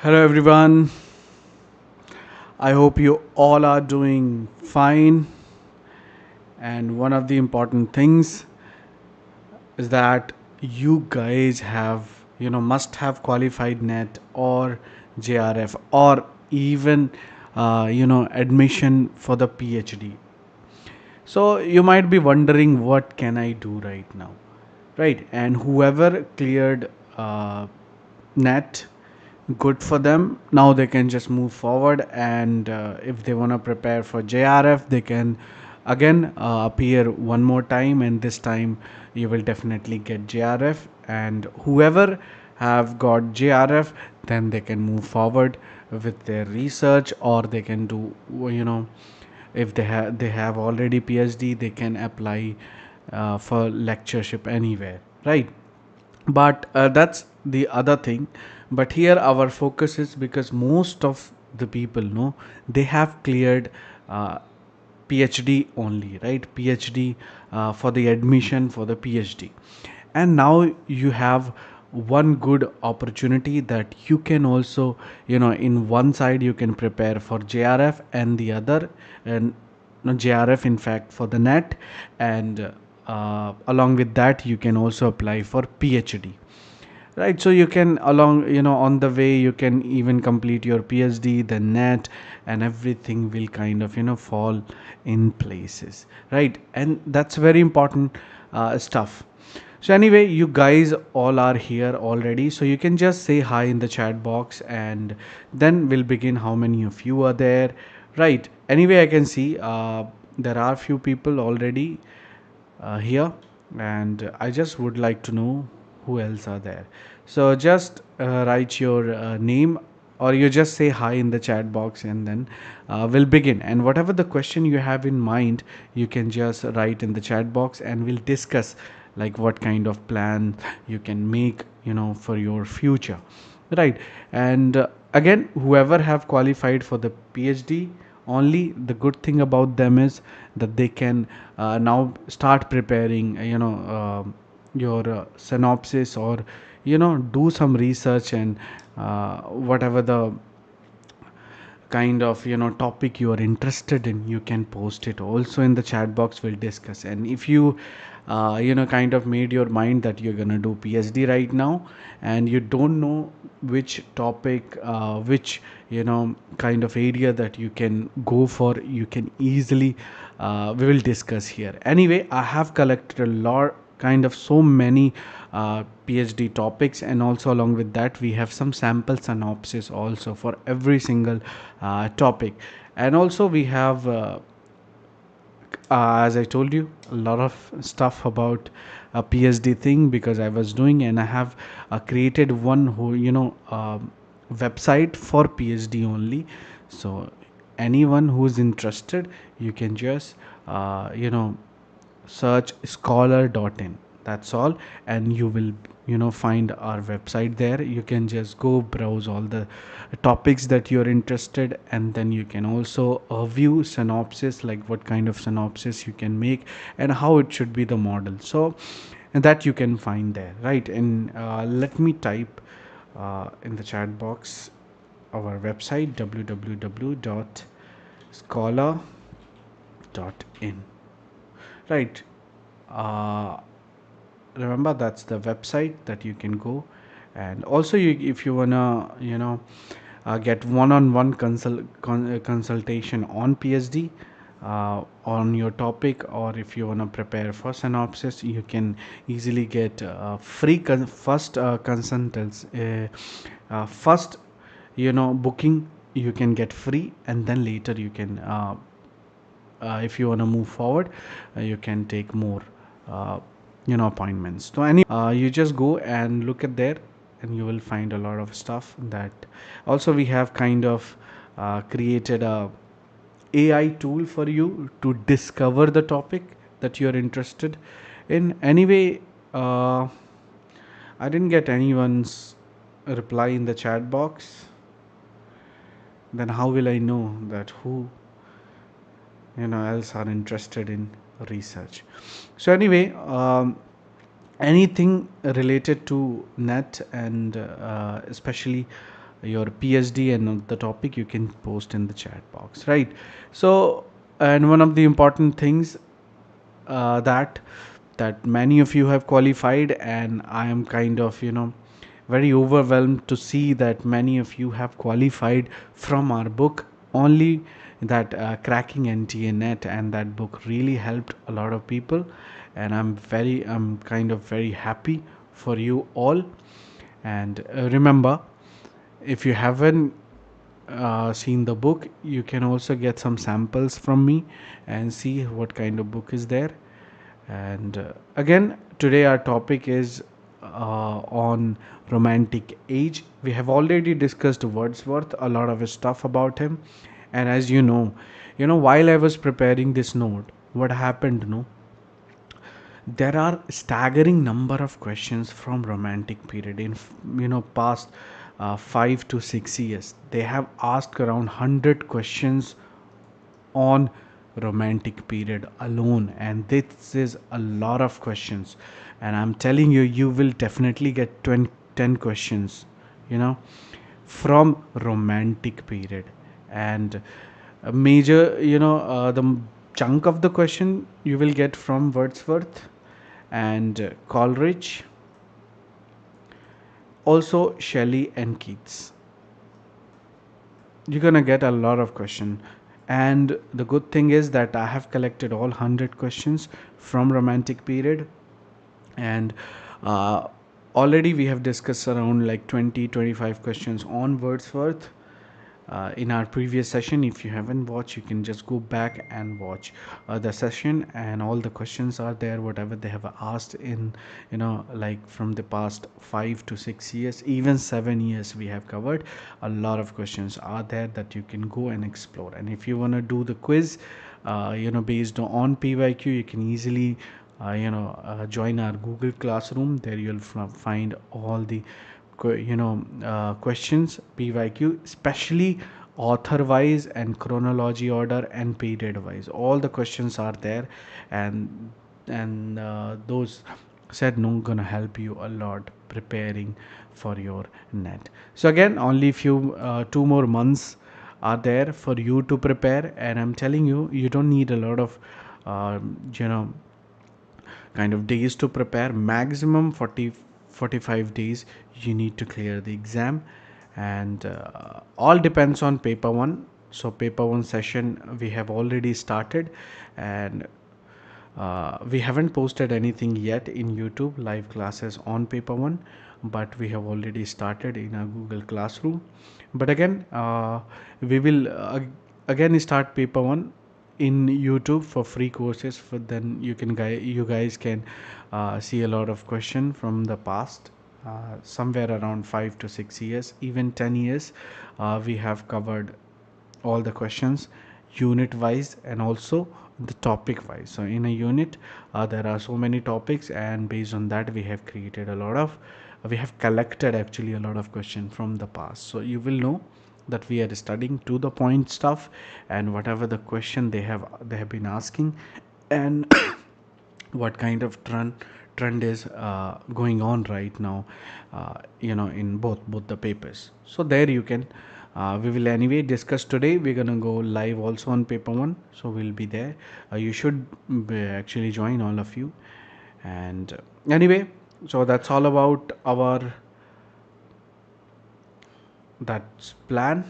Hello everyone. I hope you all are doing fine. And one of the important things is that you guys must have qualified net or JRF or even, admission for the PhD. So you might be wondering, what can I do right now? Right. And whoever cleared net, good for them. Now they can just move forward, and if they want to prepare for JRF, they can again appear one more time, and this time you will definitely get JRF. And whoever have got JRF, then they can move forward with their research, or they can do, if they have already PhD, they can apply for lectureship anywhere, right? But that's the other thing. But here our focus is, because most of the people know, they have cleared uh, PhD only, right? PhD for the admission for the PhD. And now you have one good opportunity that you can also, in one side you can prepare for JRF, and the other, and no, JRF in fact for the net, and along with that you can also apply for PhD, right? So you can, along, on the way, you can even complete your PhD, the net, and everything will kind of, fall in places, right? And that's very important stuff. So anyway, you guys all are here already, so you can just say hi in the chat box, and then we'll begin. How many of you are there? Right. Anyway, I can see there are few people already here, and I just would like to know who else are there. So just write your name, or you just say hi in the chat box, and then we'll begin. And whatever the question you have in mind, you can just write in the chat box, and we'll discuss like what kind of plan you can make, for your future, right? And again, whoever have qualified for the PhD, only the good thing about them is that they can now start preparing, your synopsis, or do some research, and whatever the kind of, topic you are interested in, you can post it also in the chat box. We'll discuss. And if you kind of made your mind that you're going to do PhD right now, and you don't know which topic, which, kind of area that you can go for, you can easily, we will discuss here. Anyway, I have collected a lot, kind of so many PhD topics, and also along with that we have some sample synopsis also for every single topic. And also we have, as I told you, a lot of stuff about a PhD thing, because I was doing, and I have created one who, website for PhD only. So anyone who's interested, you can just search scholar.in, that's all, and you will find our website there. You can just go browse all the topics that you're interested, and then you can also view synopsis, like what kind of synopsis you can make and how it should be the model. So and that you can find there, right? And let me type in the chat box our website, www.scholar.in, right? uh, Remember, that's the website that you can go. And also, if you wanna get one-on-one consultation on PhD, on your topic, or if you wanna prepare for synopsis, you can easily get free first consultants, first booking you can get free, and then later you can if you want to move forward, you can take more uh, appointments. So you just go and look at there, and you will find a lot of stuff. That also we have kind of created a AI tool for you to discover the topic that you're interested in. Anyway, I didn't get anyone's reply in the chat box. Then how will I know that who else are interested in research? So anyway, anything related to net, and especially your PhD and the topic, you can post in the chat box, right? So, and one of the important things, that many of you have qualified, and I am kind of very overwhelmed to see that many of you have qualified from our book only, that cracking NTA net, and that book really helped a lot of people, and I'm kind of very happy for you all. And remember, if you haven't seen the book, you can also get some samples from me and see what kind of book is there. And again, today our topic is on romantic age. We have already discussed Wordsworth, a lot of his stuff about him. And as while I was preparing this note, what happened, no? There are staggering number of questions from romantic period in past 5 to 6 years. They have asked around 100 questions on romantic period alone, and this is a lot of questions. And I'm telling you, you will definitely get 20, 10 questions you know from romantic period. And a major the chunk of the question you will get from Wordsworth and Coleridge, also Shelley and Keats. You're gonna get a lot of question. And the good thing is that I have collected all 100 questions from romantic period. And uh, already we have discussed around like 20-25 questions on Wordsworth in our previous session. If you haven't watched, you can just go back and watch the session, and all the questions are there, whatever they have asked in like from the past 5 to 6 years, even 7 years we have covered. A lot of questions are there that you can go and explore. And if you want to do the quiz based on PYQ, you can easily join our Google Classroom. There you'll find all the questions, PYQ, especially author wise and chronology order and period wise. All the questions are there, and those said no gonna help you a lot preparing for your net. So again, only few 2 more months are there for you to prepare, and I'm telling you, you don't need a lot of you know kind of days to prepare. Maximum 40-45 days you need to clear the exam. And all depends on paper one. So paper one session we have already started, and we haven't posted anything yet in YouTube live classes on paper one, but we have already started in our Google Classroom. But again, we will again start paper one in YouTube for free courses. For then you guys can see a lot of question from the past, somewhere around 5 to 6 years, even 10 years. We have covered all the questions unit wise and also the topic wise. So in a unit, there are so many topics, and based on that, we have collected actually a lot of questions from the past. So you will know that we are studying to the point stuff, and whatever the question they have been asking, and what kind of trend is going on right now, in both the papers. So there you can, we will anyway discuss today. We're gonna go live also on paper one, so we'll be there. You should actually join, all of you. And anyway, so that's all about our that plan.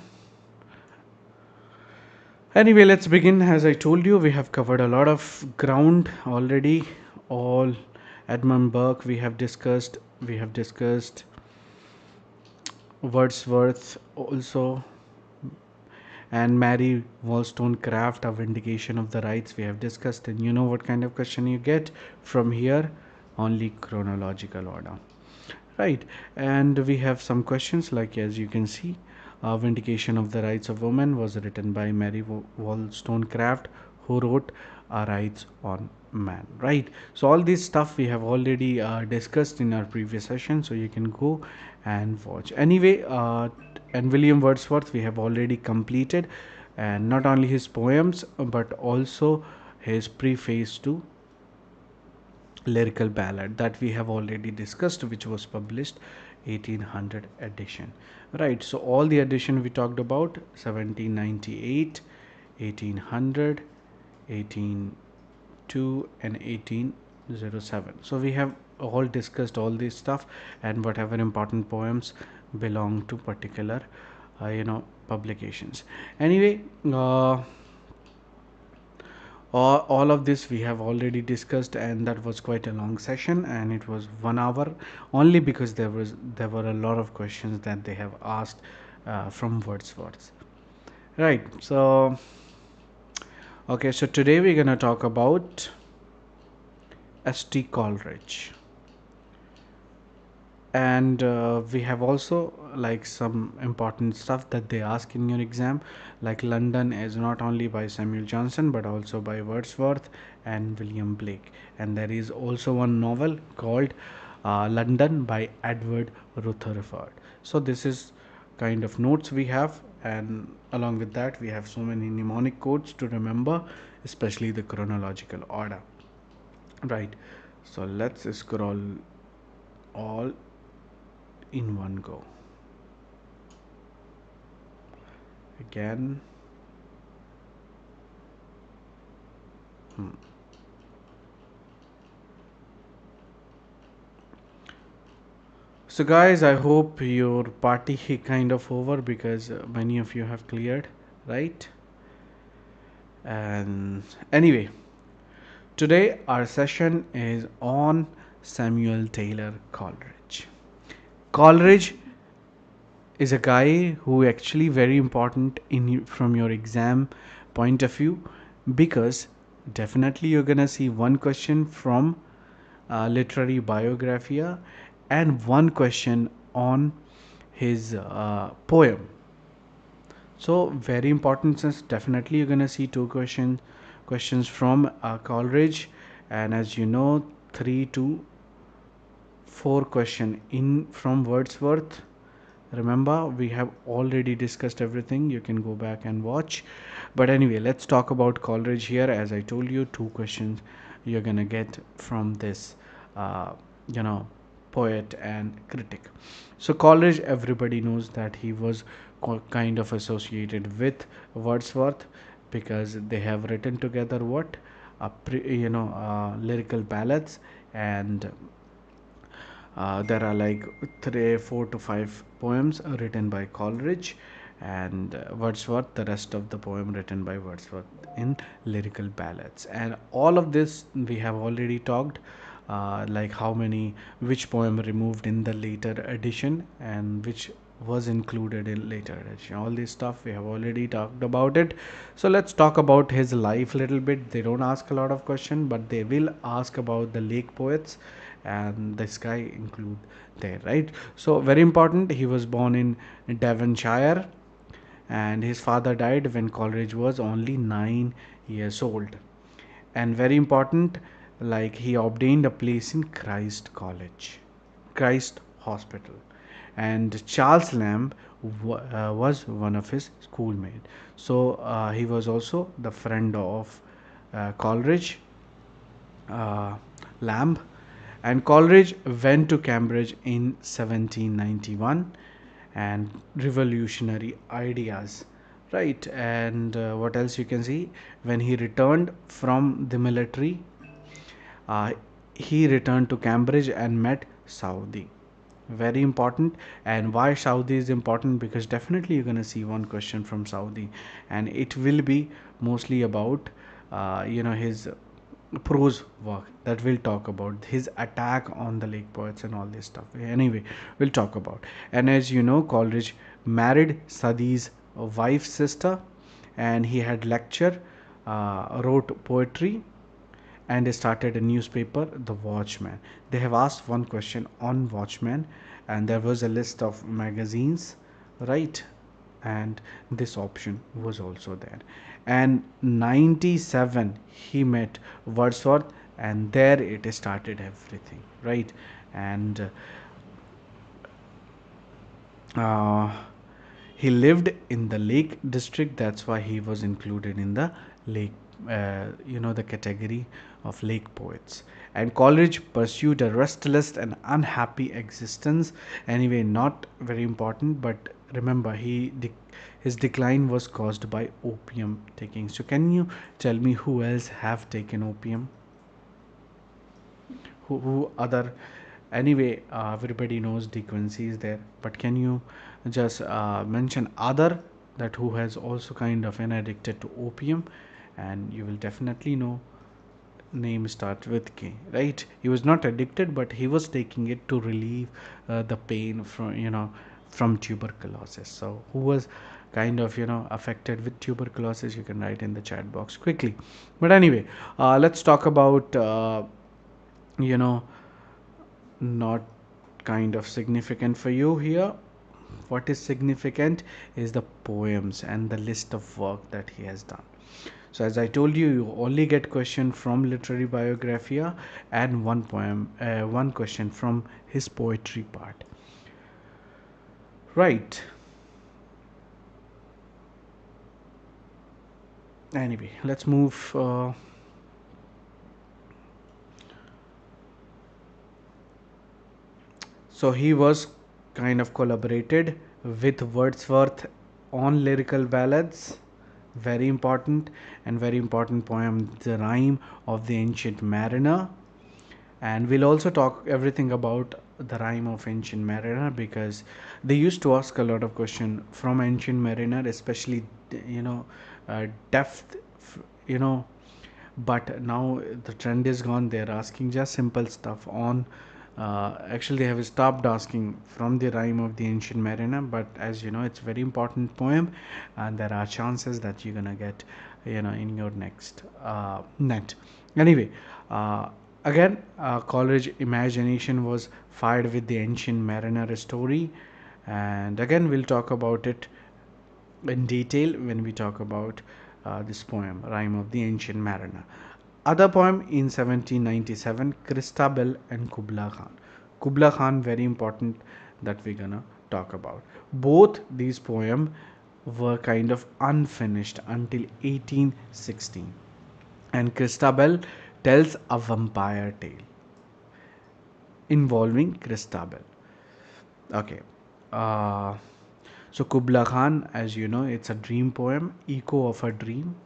Anyway, let's begin. As I told you, we have covered a lot of ground already. All Edmund Burke we have discussed Wordsworth also, and Mary Wollstonecraft, a vindication of the rights, we have discussed. And you know what kind of question you get from here? Only chronological order. Right, and we have some questions like, as you can see, Vindication of the Rights of Women was written by Mary Wollstonecraft, who wrote Rights on Man. Right, so all this stuff we have already discussed in our previous session, so you can go and watch. Anyway, and William Wordsworth we have already completed, and not only his poems but also his preface to lyrical ballad that we have already discussed, which was published 1800 edition. Right, so all the edition we talked about: 1798, 1800, 1802, and 1807. So we have all discussed all this stuff, and whatever important poems belong to particular publications. Anyway, all of this we have already discussed, and that was quite a long session, and it was 1 hour, only because there were a lot of questions that they have asked from Wordsworth. Right, so okay, so today we're gonna talk about St. Coleridge, and we have also like some important stuff that they ask in your exam, like London is not only by Samuel Johnson but also by Wordsworth and William Blake, and there is also one novel called London by Edward Rutherford. So this is kind of notes we have, and along with that we have so many mnemonic codes to remember, especially the chronological order. Right, so let's scroll all in one go again. So guys, I hope your party kind of over, because many of you have cleared, right? And anyway, today our session is on Samuel Taylor Coleridge. Coleridge is a guy who actually very important from your exam point of view, because definitely you're gonna see one question from literary biographia and one question on his poem. So very important, since definitely you're gonna see two questions from Coleridge, and as you know, 3 to 4 question in from Wordsworth. Remember, we have already discussed everything. You can go back and watch. But anyway, let's talk about Coleridge here. As I told you, 2 questions you're gonna get from this, uh, you know, poet and critic. So Coleridge, everybody knows that he was kind of associated with Wordsworth, because they have written together what, lyrical ballads, and there are like 4 to 5 poems written by Coleridge, and Wordsworth, the rest of the poem written by Wordsworth in lyrical ballads. And all of this we have already talked, like which poem removed in the later edition and which was included in later edition. All this stuff we have already talked about it. So let's talk about his life a little bit. They don't ask a lot of questions, but they will ask about the lake poets, and this guy include there, right? So very important, he was born in Devonshire, and his father died when Coleridge was only 9 years old. And very important, like he obtained a place in Christ Hospital, and Charles Lamb was one of his schoolmates. So he was also the friend of Coleridge, uh, Lamb, and Coleridge went to Cambridge in 1791 and revolutionary ideas, right? And what else you can see, when he returned from the military, uh, he returned to Cambridge and met Saudi. Very important. And why Saudi is important? Because definitely you're going to see one question from Saudi, and it will be mostly about his prose work that we'll talk about, his attack on the lake poets and all this stuff. Anyway, we'll talk about. And as you know, Coleridge married Sadi's wife's sister, and he had lecture, wrote poetry, and they started a newspaper, The Watchman. They have asked one question on Watchman, and there was a list of magazines, right? And this option was also there. And 97 he met Wordsworth, and there it started everything, right? And uh, he lived in the Lake District. That's why he was included in the Lake, the category of Lake poets. And Coleridge pursued a restless and unhappy existence. Anyway, not very important, but remember, his decline was caused by opium taking. So, can you tell me who else have taken opium? Who other? Anyway, everybody knows De Quincey is there, but can you just mention other, that who has also kind of addicted to opium? And you will definitely know, name starts with K, right? He was not addicted, but he was taking it to relieve the pain from tuberculosis. So who was kind of affected with tuberculosis? You can write in the chat box quickly. But anyway, let's talk about you know not kind of significant for you here. What is significant is the poems and the list of work that he has done. So as I told you, you only get question from literary biographia, and one question from his poetry part, right? Anyway, let's move. So he was kind of collaborated with Wordsworth on lyrical ballads. Very important, and very important poem, The Rime of the Ancient Mariner. And we'll also talk everything about the Rime of Ancient Mariner, because they used to ask a lot of question from Ancient Mariner, especially you know depth, you know but now the trend is gone. They're asking just simple stuff on, actually they have stopped asking from the Rime of the Ancient Mariner, but as you know, it's very important poem, and there are chances that you're gonna get in your next net. Anyway, again, Coleridge imagination was fired with the Ancient Mariner story, and again we'll talk about it in detail when we talk about this poem, Rime of the Ancient Mariner. Other poem in 1797, Christabel and Kubla Khan. Kubla Khan, very important, that we're gonna talk about. Both these poems were kind of unfinished until 1816. And Christabel tells a vampire tale involving Christabel. Okay. Uh, so Kubla Khan, as you know, it's a dream poem, echo of a dream.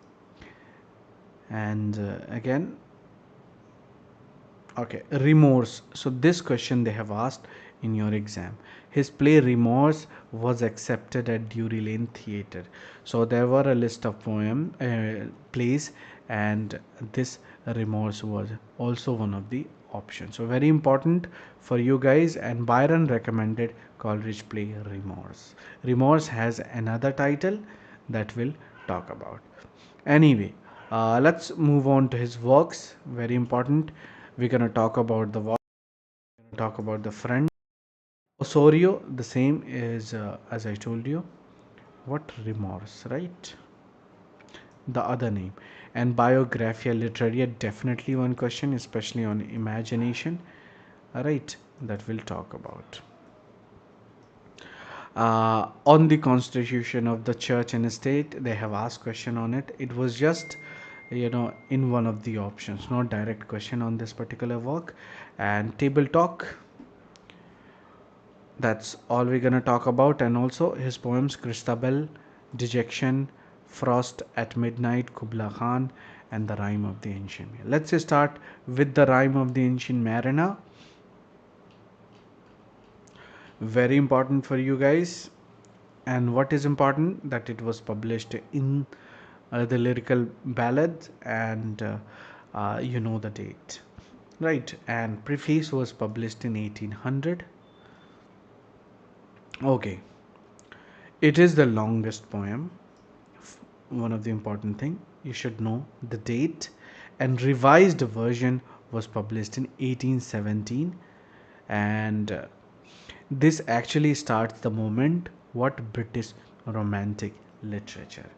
And again, okay, remorse. So this question they have asked in your exam. His play Remorse was accepted at Drury Lane Theatre. So there were a list of plays, and this Remorse was also one of the options. So very important for you guys. And Byron recommended Coleridge play Remorse. Remorse has another title that we'll talk about. Anyway, let's move on to his works. Very important. We're gonna talk about the what, talk about the friend. Osorio, the same is as I told you, what remorse, right? The other name. And biographia literaria, definitely one question, especially on imagination, right? That we'll talk about. On the constitution of the church and state, they have asked question on it. It was just, in one of the options, not direct question on this particular work. And table talk, that's all we're gonna talk about. And also his poems Christabel, Dejection, Frost at Midnight, Kubla Khan, and the Rime of the Ancient Mariner. Let's start with the Rime of the Ancient Mariner. Very important for you guys. And what is important, that it was published in the lyrical ballads, and you know the date, right? And preface was published in 1800. Okay, it is the longest poem. One of the important thing, you should know the date. And revised version was published in 1817. And this actually starts the moment what British romantic literature,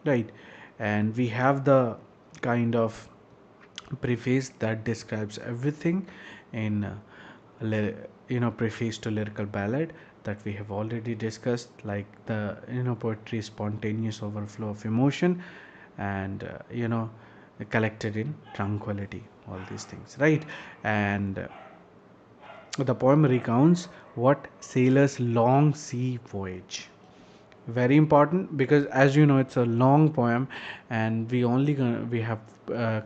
right? And we have the kind of preface that describes everything in preface to lyrical ballad, that we have already discussed, like the poetry spontaneous overflow of emotion, and collected in tranquility, all these things, right? And the poem recounts what sailors long sea voyage. Very important, because as you know, it's a long poem, and we have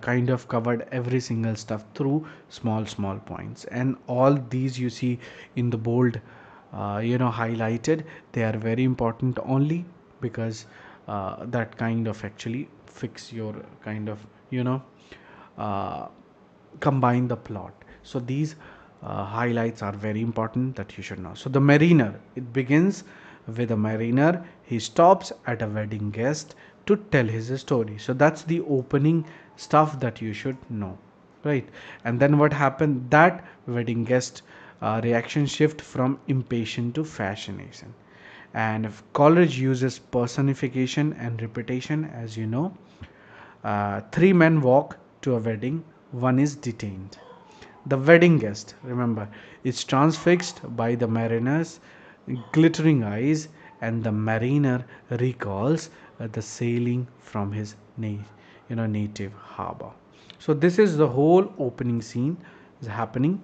kind of covered every single stuff through small points. And all these you see in the bold, highlighted, they are very important only because that kind of actually fix your kind of uh, combine the plot. So these highlights are very important that you should know. So the mariner, it begins with a mariner. He stops at a wedding guest to tell his story. So that's the opening stuff that you should know, right? And then what happened, that wedding guest reaction shift from impatient to fascination. And if Coleridge uses personification and repetition, as you know, three men walk to a wedding, one is detained. The wedding guest, remember, is transfixed by the mariner's glittering eyes, and the mariner recalls the sailing from his native harbor. So this is the whole opening scene is happening,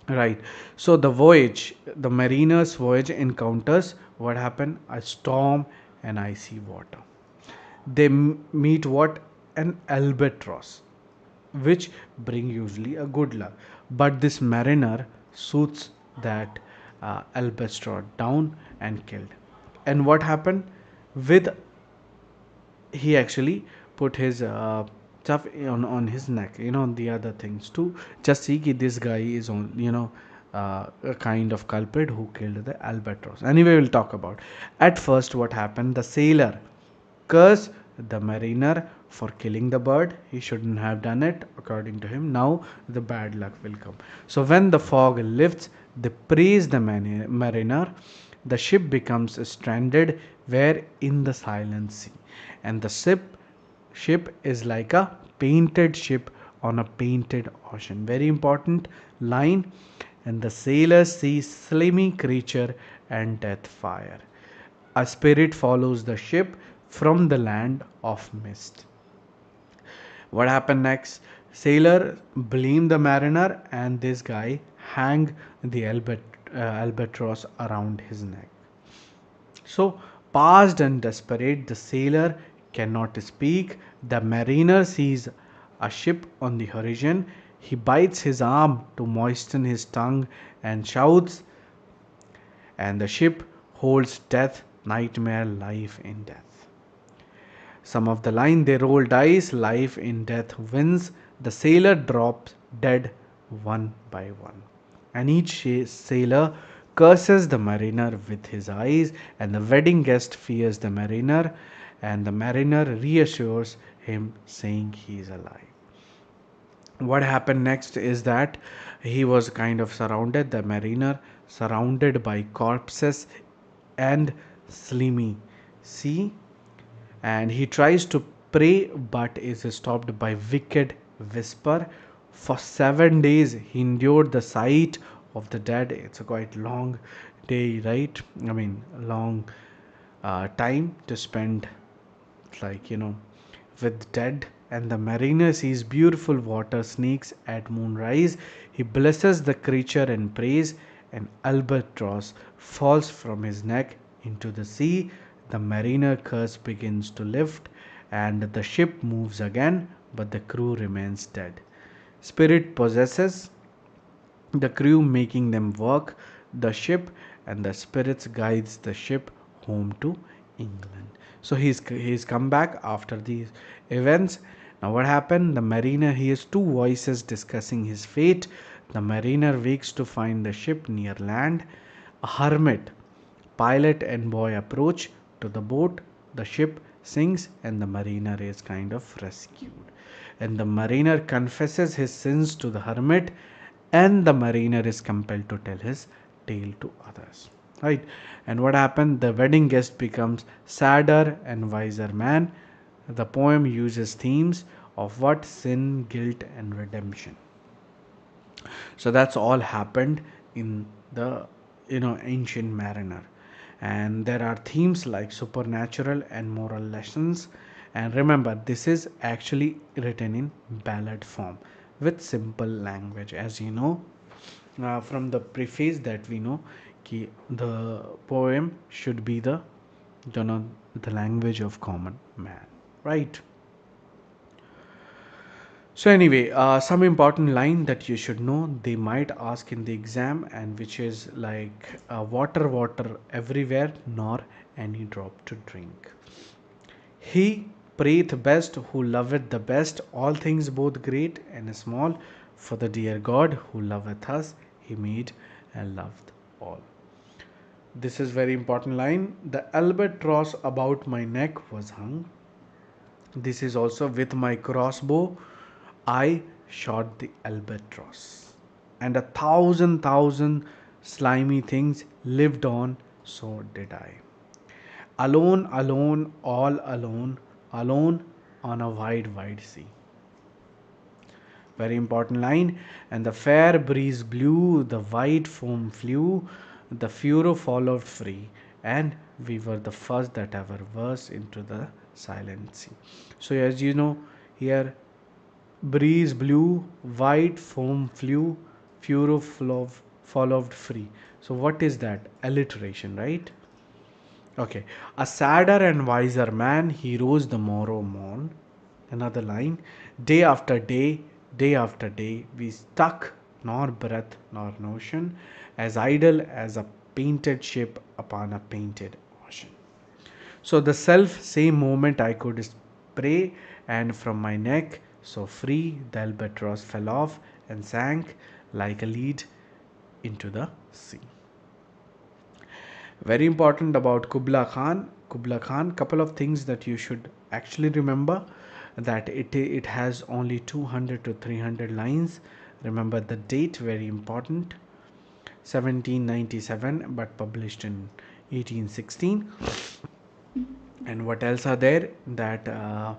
right? So the voyage, the mariner's voyage encounters what happened? A storm and icy water. They meet what? An albatross, which bring usually a good luck. But this mariner shoots that albatross down and killed. And what happened with, he actually put his stuff on his neck, the other things too, just see that this guy is on, a kind of culprit who killed the albatross. Anyway, we'll talk about. At first, what happened, the sailor curse the mariner for killing the bird. He shouldn't have done it, according to him. Now the bad luck will come. So when the fog lifts, they praise the mariner. The ship becomes stranded where in the silent sea, and the ship is like a painted ship on a painted ocean. Very important line. And the sailors see slimy creature and death fire. A spirit follows the ship from the land of mist. What happened next? Sailor blame the mariner, and this guy hang the albatross around his neck. So, past and desperate, the sailor cannot speak. The mariner sees a ship on the horizon. He bites his arm to moisten his tongue and shouts, and the ship holds death, nightmare, life in death. Some of the line, they roll dice, life in death wins. The sailor drops dead one by one. And each sailor curses the mariner with his eyes, and the wedding guest fears the mariner, and the mariner reassures him, saying he is alive. What happened next is that he was kind of surrounded, the mariner surrounded by corpses and slimy sea, and he tries to pray but is stopped by wicked whisper. For 7 days he endured the sight of the dead. It's a quite long day, right? I mean, long time to spend, like, with dead. And the mariner sees beautiful water snakes at moonrise. He blesses the creature and prays. An albatross falls from his neck into the sea. The mariner curse begins to lift, and the ship moves again, but the crew remains dead. Spirit possesses the crew, making them work the ship, and the spirits guides the ship home to England. So he's come back after these events. Now what happened? The mariner hears two voices discussing his fate. The mariner wakes to find the ship near land. A hermit, pilot and boy approach to the boat. The ship sinks and the mariner is kind of rescued. And the mariner confesses his sins to the hermit, and the mariner is compelled to tell his tale to others. Right? And what happened? The wedding guest becomes sadder and wiser man. The poem uses themes of what? Sin, guilt, and redemption. So that's all happened in the ancient mariner. And there are themes like supernatural and moral lessons. And remember, this is actually written in ballad form with simple language, as you know from the preface that we know ki the poem should be you know the language of common man, right? So anyway, some important line that you should know, they might ask in the exam, and which is like water, water everywhere, nor any drop to drink. He prayeth best who loveth the best, all things both great and small. For the dear God who loveth us, he made and loved all. This is very important line. The albatross about my neck was hung. This is also with my crossbow I shot the albatross, and 1,000 slimy things lived on, so did I. Alone, alone, all alone, alone on a wide, wide sea. Very important line. And the fair breeze blew, the white foam flew, the furrow followed free, and we were the first that ever burst into the silent sea. So, as you know, here breeze blew, white foam flew, followed free. So, what is that? Alliteration, right? Okay. A sadder and wiser man, he rose the morrow morn. Another line. Day after day after day, we stuck nor breath nor notion, as idle as a painted ship upon a painted ocean. So the self same moment I could spray, and from my neck so free the albatross fell off and sank like a lead into the sea. Very important about Kubla Khan. Kubla Khan, couple of things that you should actually remember, that it has only 200 to 300 lines. Remember the date, very important. 1797, but published in 1816. And what else are there? That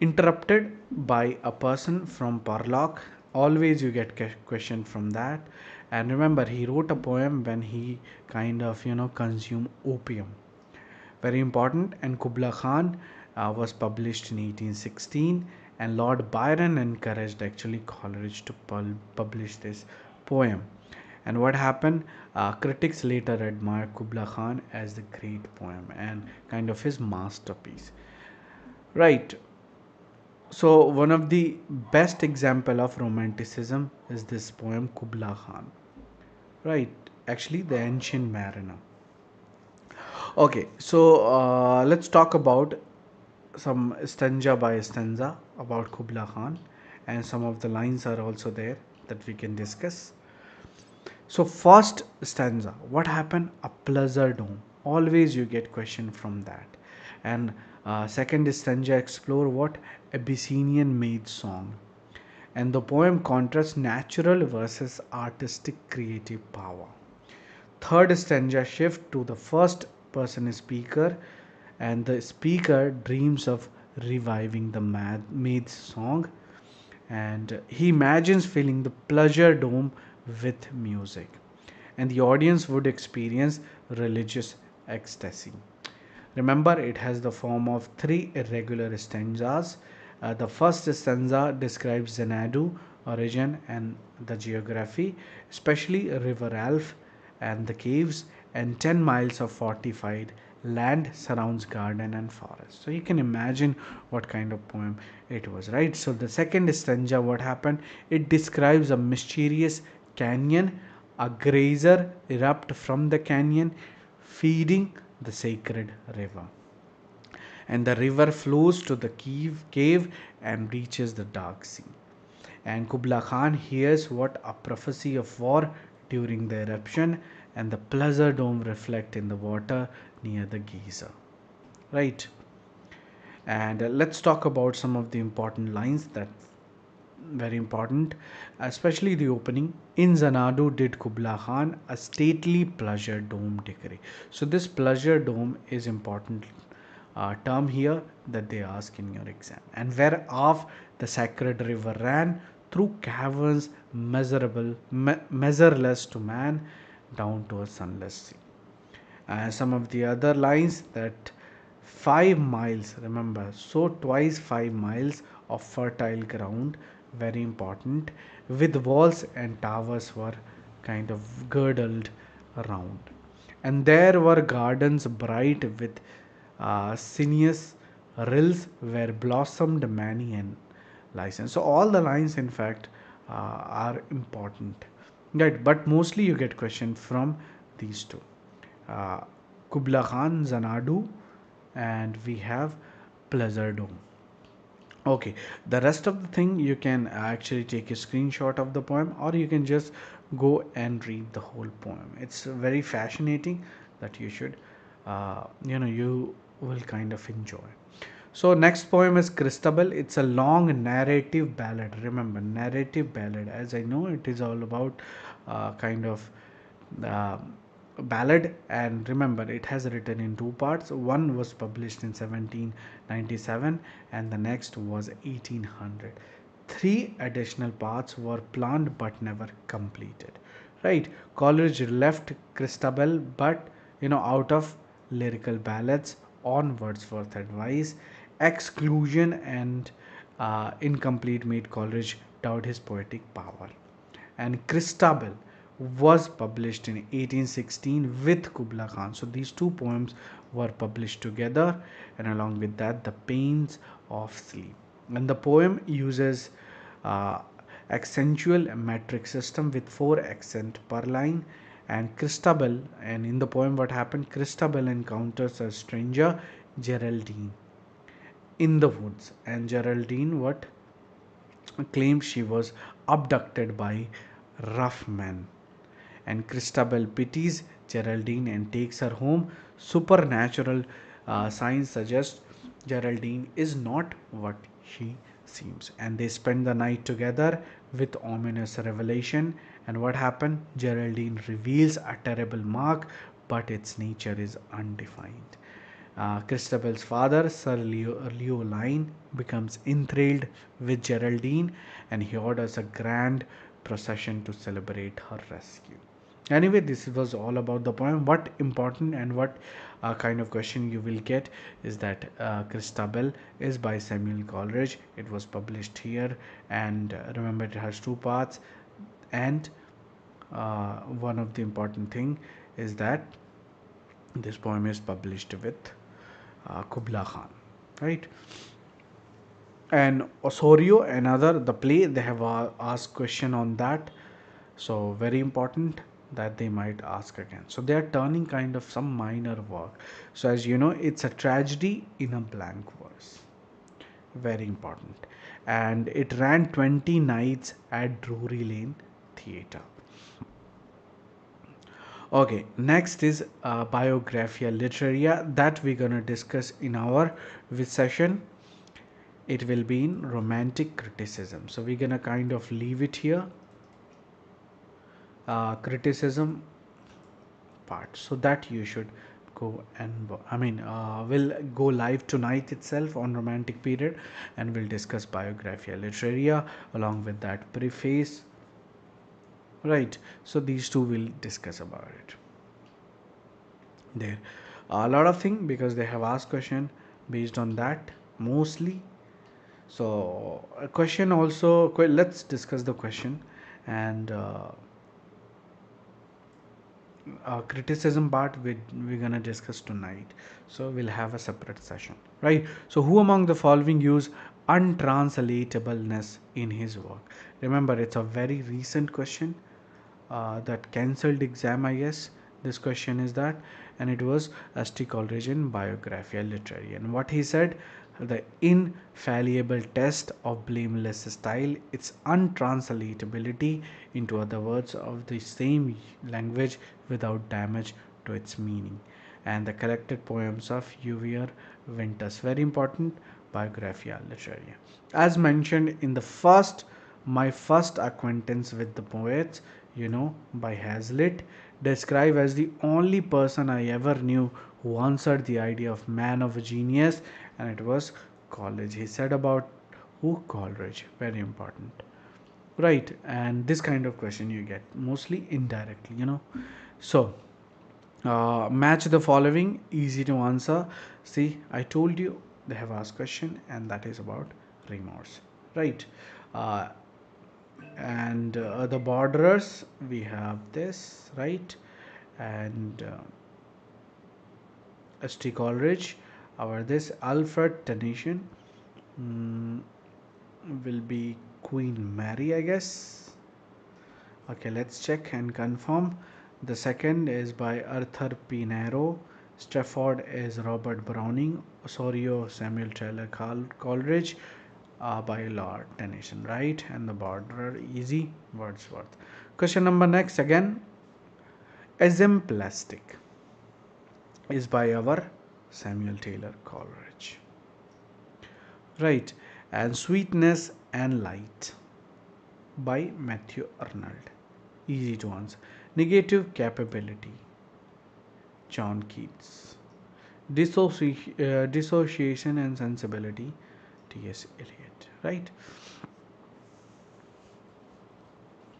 interrupted by a person from Parlock. Always you get question from that. And remember, he wrote a poem when he kind of consumed opium. Very important. And Kubla Khan was published in 1816, and Lord Byron encouraged actually Coleridge to publish this poem. And what happened? Critics later admired Kubla Khan as the great poem and kind of his masterpiece. Right. So one of the best example of romanticism is this poem Kubla Khan. Right. Actually, the Ancient Mariner. Okay. So let's talk about some stanza by stanza about Kubla Khan, and some of the lines are also there that we can discuss. So first stanza, what happened? A pleasure dome. Always you get question from that. And second stanza explore what? Abyssinian maid song. And the poem contrasts natural versus artistic creative power. Third stanza shift to the first person speaker, and the speaker dreams of reviving the maid's song, and he imagines filling the pleasure dome with music, and the audience would experience religious ecstasy. Remember, it has the form of three irregular stanzas. The first stanza describes Xanadu, origin, and the geography, especially River Alf and the caves, and 10 miles of fortified land surrounds garden and forest. So you can imagine what kind of poem it was, right? So the second stanza, what happened? It describes a mysterious canyon. A grazer erupt from the canyon, feeding the sacred river, and the river flows to the cave and reaches the dark sea. And Kubla Khan hears what a prophecy of war during the eruption, and the pleasure dome reflect in the water near the geyser. Right. And let's talk about some of the important lines that very important, especially the opening. In Zanadu did Kubla Khan a stately pleasure dome decree. So this pleasure dome is important term here that they ask in your exam. And whereof the sacred river ran through caverns measureless to man, down to a sunless sea. Some of the other lines that 5 miles, remember, so twice 5 miles of fertile ground, very important, with walls and towers were kind of girdled around, and there were gardens bright with sinuous rills where blossomed many and license. So all the lines in fact are important, right? But mostly you get question from these two, uh, Kubla Khan, Zanadu, and we have Pleasure Dome. Okay, the rest of the thing you can actually take a screenshot of the poem, or you can just go and read the whole poem. It's very fascinating that you should, you will kind of enjoy. So next poem is Christabel. It's a long narrative ballad. Remember, narrative ballad. As I know, it is all about kind of uh, ballad, and remember, it has written in two parts. One was published in 1797, and the next was 1800. Three additional parts were planned but never completed. Right? Coleridge left Christabel, but out of lyrical ballads on Wordsworth advice. Exclusion and incomplete made Coleridge doubt his poetic power. And Christabel was published in 1816 with Kubla Khan. So these two poems were published together, and along with that, The Pains of Sleep. And the poem uses uh, accentual metric system with 4 accent per line. And Christabel, and in the poem, what happened? Christabel encounters a stranger, Geraldine, in the woods, and Geraldine what claimed she was abducted by rough men, and Christabel pities Geraldine and takes her home. Supernatural signs suggest Geraldine is not what she seems, and they spend the night together with ominous revelation. And what happened? Geraldine reveals a terrible mark, but its nature is undefined. Christabel's father, Sir Leoline, becomes enthralled with Geraldine, and he orders a grand procession to celebrate her rescue. Anyway, this was all about the poem. What important and what kind of question you will get is that Christabel is by Samuel Coleridge. It was published here, and remember, it has two parts. And one of the important thing is that this poem is published with Kubla Khan, right? And Osorio, another the play, they have asked question on that, so very important that they might ask again. So they are turning kind of some minor work. So as you know, it's a tragedy in a blank verse, very important, and it ran 20 nights at Drury Lane Theatre. Okay, next is Biographia Literaria that we're gonna discuss in our with session. It will be in romantic criticism. So we're gonna kind of leave it here. Criticism part, so that you should go and will go live tonight itself on romantic period, and we'll discuss Biographia Literaria along with that preface, right? So these two will discuss about it there. A lot of thing because they have asked question based on that mostly. So a question also, let's discuss the question, and criticism part we're gonna discuss tonight. So we'll have a separate session, right? So who among the following use untranslatableness in his work? Remember, it's a very recent question that cancelled exam, I guess. This question is that, and it was St. Coleridge in Biographia Literaria. And what he said, the infallible test of blameless style, its untranslatability into other words of the same language without damage to its meaning. And the collected poems of Uvier Winters, very important, Biographia Literaria. As mentioned in the first, my first acquaintance with the poets, by Hazlitt, described as the only person I ever knew who answered the idea of man of genius, and it was Coleridge. He said about who? Coleridge. Very important. Right, and this kind of question you get mostly indirectly. So, match the following, easy to answer. See, I told you they have asked question, and that is about remorse, right? Uh, and the borderers, we have this, right? And St. Coleridge, our this Alfred Tennyson, mm, will be Queen Mary, I guess. Okay, let's check and confirm. The second is by Arthur Pinero. Strafford is Robert Browning. Osorio Samuel Taylor Coleridge, by Lord Tennyson, right? And the border easy, Wordsworth. Question number next again. Exemplastic is by our Samuel Taylor Coleridge, right? And Sweetness and Light by Matthew Arnold, easy to answer. Negative Capability, John Keats. Dissociation and Sensibility, T.S. Eliot, right?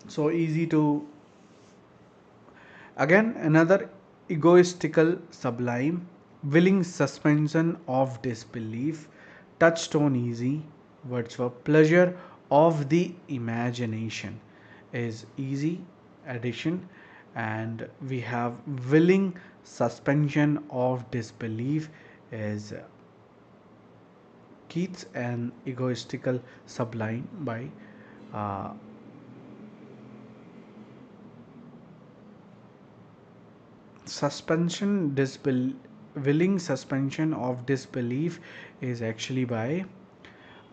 So easy to, again, another egoistical sublime, willing suspension of disbelief, touchstone easy, Wordsworth. Pleasure of the imagination is easy addition, and we have willing suspension of disbelief is Keats, and egoistical sublime by uh, suspension disbel willing suspension of disbelief is actually by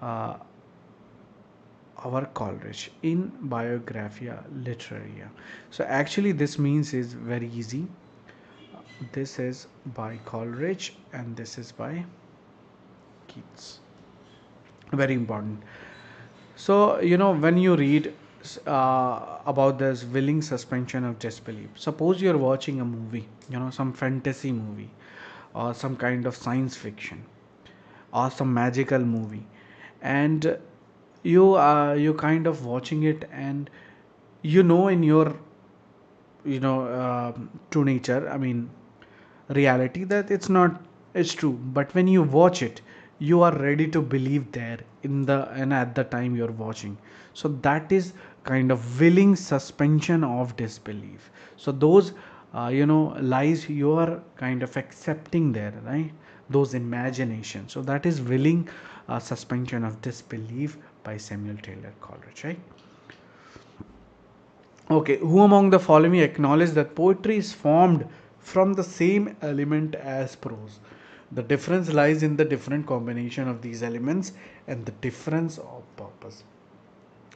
uh, our Coleridge in Biographia Literaria. So actually this means is very easy. This is by Coleridge and this is by Keats. Very important. So, when you read about this willing suspension of disbelief, suppose you're watching a movie, some fantasy movie or some kind of science fiction or some magical movie, and you kind of watching it, and in your true nature, I mean reality, that it's true, but when you watch it, you are ready to believe there in the and at the time you're watching. So that is kind of willing suspension of disbelief. So those lies you are kind of accepting there, right? Those imaginations, so that is willing suspension of disbelief by Samuel Taylor Coleridge, right? Okay, who among the following acknowledge that poetry is formed from the same element as prose? The difference lies in the different combination of these elements and the difference of purpose.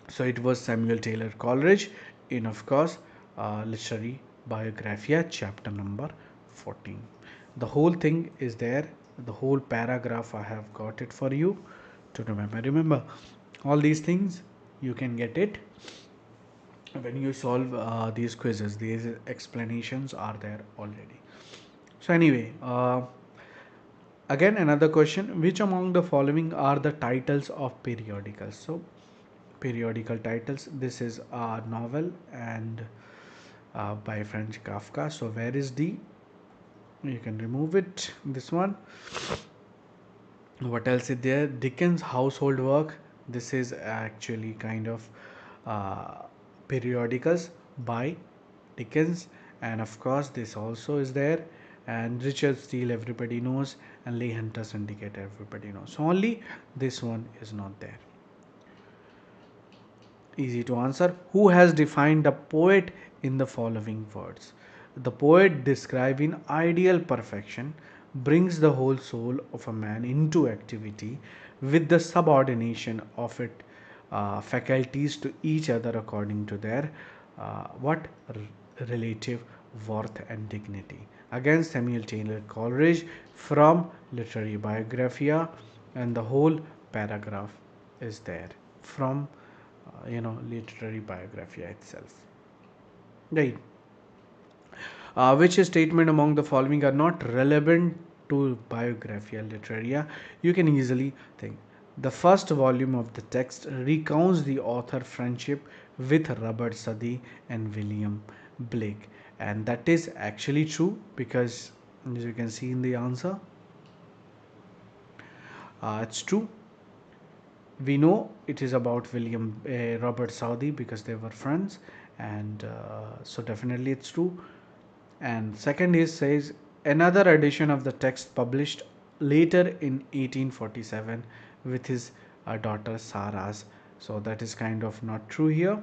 So it was Samuel Taylor Coleridge in, of course, Literary Biographia, chapter number 14. The whole thing is there, the whole paragraph I have got it for you to remember. Remember, all these things you can get it when you solve these quizzes. These explanations are there already. So anyway, again another question: which among the following are the titles of periodicals? So periodical titles. This is a novel and by French Kafka. So where is D? You can remove it. This one. What else is there? Dickens' household work. This is actually kind of uh, periodicals by Dickens, and of course this also is there. And Richard Steele, everybody knows, and Leigh Hunter Syndicate, everybody knows. So only this one is not there. Easy to answer. Who has defined the poet in the following words? The poet, describing ideal perfection, brings the whole soul of a man into activity with the subordination of it faculties to each other according to their what relative worth and dignity. Again, Samuel Taylor Coleridge from Literary Biographia, and the whole paragraph is there from literary biographia itself, right? Which statement among the following are not relevant to biographia literaria? You can easily think. The first volume of the text recounts the author friendship with Robert Southey and William Blake, and that is actually true because, as you can see in the answer, it's true. We know it is about William Robert Southey because they were friends, and so definitely it's true. And second is says another edition of the text published later in 1847 with his daughter Sarah's. So that is kind of not true here.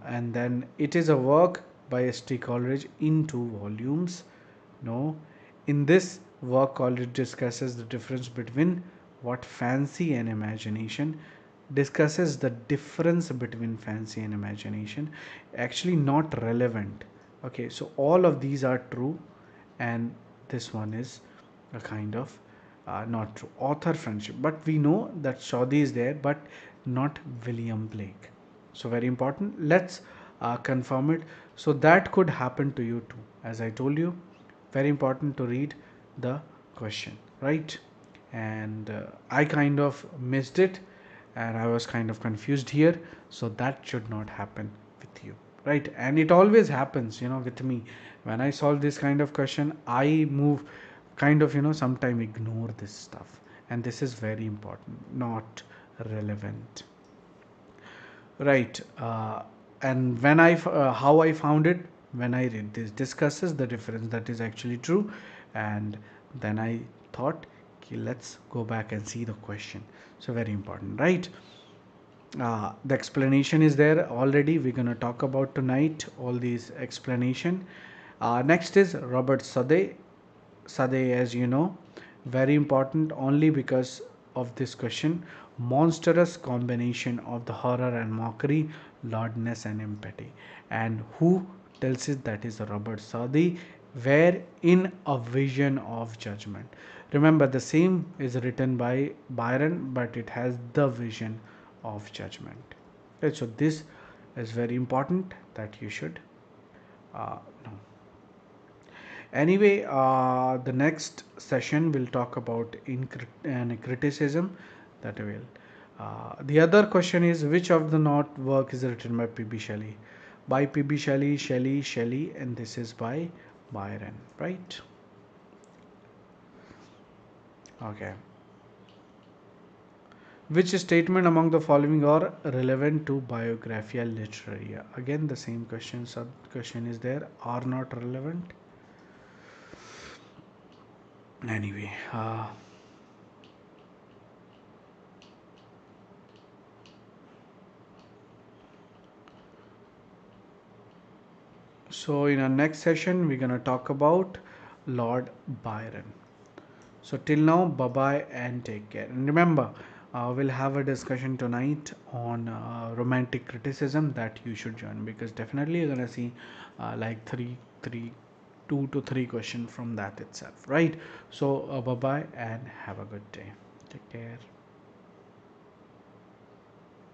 And then it is a work by S.T. Coleridge in 2 volumes. No, in this work, Coleridge discusses the difference between what fancy and imagination. Discusses the difference between fancy and imagination. Actually, not relevant. Okay, so all of these are true, and this one is a kind of not true. Author friendship, but we know that Saudi is there, but not William Blake. So very important. Let's confirm it. So that could happen to you too. As I told you, very important to read the question, right? And I kind of missed it, and I was kind of confused here. So that should not happen with you, right? And it always happens, with me. When I solve this kind of question, I move kind of, sometime ignore this stuff. And this is very important, not relevant. Right. And how I found it when I read this discusses the difference, that is actually true. And then I thought, okay, let's go back and see the question. So very important, right? The explanation is there already. We're going to talk about tonight all these explanation. Next is Robert Southey. Southey, as you know, very important only because of this question. Monstrous combination of the horror and mockery, lordness and empathy. And who tells it? That is Robert Southey, where in a vision of judgment. Remember, the same is written by Byron, but it has the vision of judgment. Okay, so this is very important that you should know. Anyway, the next session will talk about criticism. That will. The other question is, which of the not work is written by P.B. Shelley? By P.B. Shelley, Shelley, and this is by Byron, right? Okay. Which statement among the following are relevant to biographia literaria? Again, the same question. Sub question is there. Are not relevant. Anyway. So in our next session, we're going to talk about Lord Byron. So till now, bye bye and take care. And remember, we'll have a discussion tonight on romantic criticism that you should join, because definitely you're gonna see like 2 to 3 questions from that itself, right? So bye bye and have a good day. Take care.